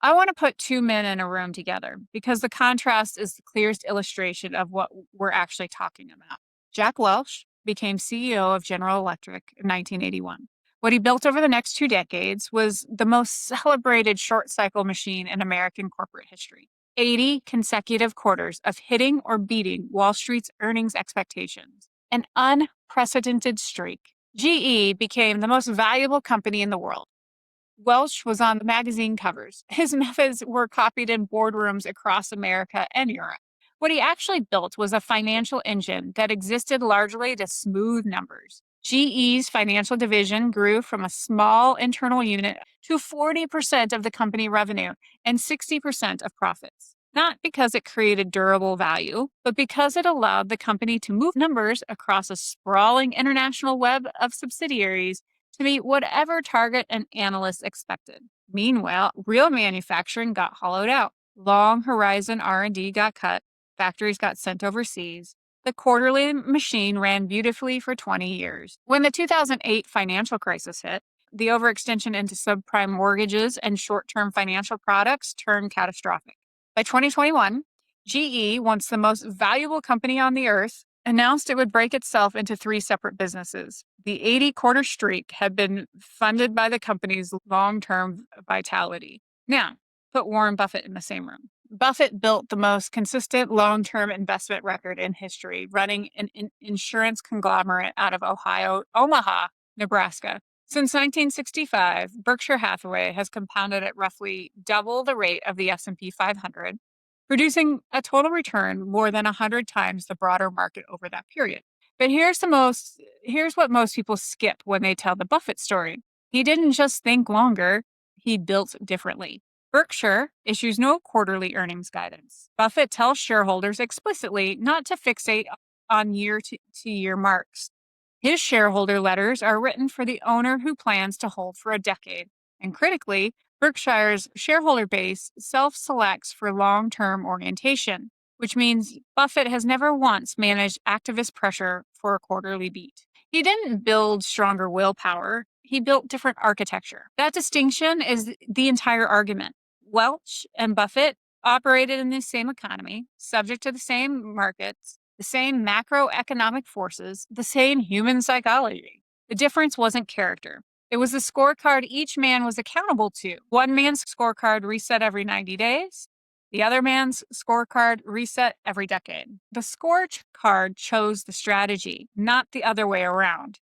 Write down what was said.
I want to put two men in a room together because the contrast is the clearest illustration of what we're actually talking about. Jack Welch became CEO of General Electric in 1981. What he built over the next 2 decades was the most celebrated short cycle machine in American corporate history. 80 consecutive quarters of hitting or beating Wall Street's earnings expectations, an unprecedented streak. GE became the most valuable company in the world. Welch was on the magazine covers. His methods were copied in boardrooms across America and Europe. What he actually built was a financial engine that existed largely to smooth numbers. GE's financial division grew from a small internal unit to 40% of the company revenue and 60% of profits. Not because it created durable value, but because it allowed the company to move numbers across a sprawling international web of subsidiaries to meet whatever target an analyst expected. Meanwhile, real manufacturing got hollowed out. Long horizon R&D got cut, factories got sent overseas. The quarterly machine ran beautifully for 20 years. When the 2008 financial crisis hit, the overextension into subprime mortgages and short-term financial products turned catastrophic. By 2021, GE, once the most valuable company on the earth, announced it would break itself into three separate businesses. The 80 quarter streak had been funded by the company's long term vitality. Now, put Warren Buffett in the same room. Buffett built the most consistent long term investment record in history, running an insurance conglomerate out of Omaha, Nebraska. Since 1965, Berkshire Hathaway has compounded at roughly double the rate of the S&P 500, producing a total return more than 100 times the broader market over that period. But here's what most people skip when they tell the Buffett story. He didn't just think longer, he built differently. Berkshire issues no quarterly earnings guidance. Buffett tells shareholders explicitly not to fixate on year-to-year marks. His shareholder letters are written for the owner who plans to hold for a decade. And critically, Berkshire's shareholder base self-selects for long-term orientation, which means Buffett has never once managed activist pressure for a quarterly beat. He didn't build stronger willpower, he built different architecture. That distinction is the entire argument. Welch and Buffett operated in the same economy, subject to the same markets, the same macroeconomic forces, the same human psychology. The difference wasn't character. It was the scorecard each man was accountable to. One man's scorecard reset every 90 days. The other man's scorecard reset every decade. The scorecard chose the strategy, not the other way around.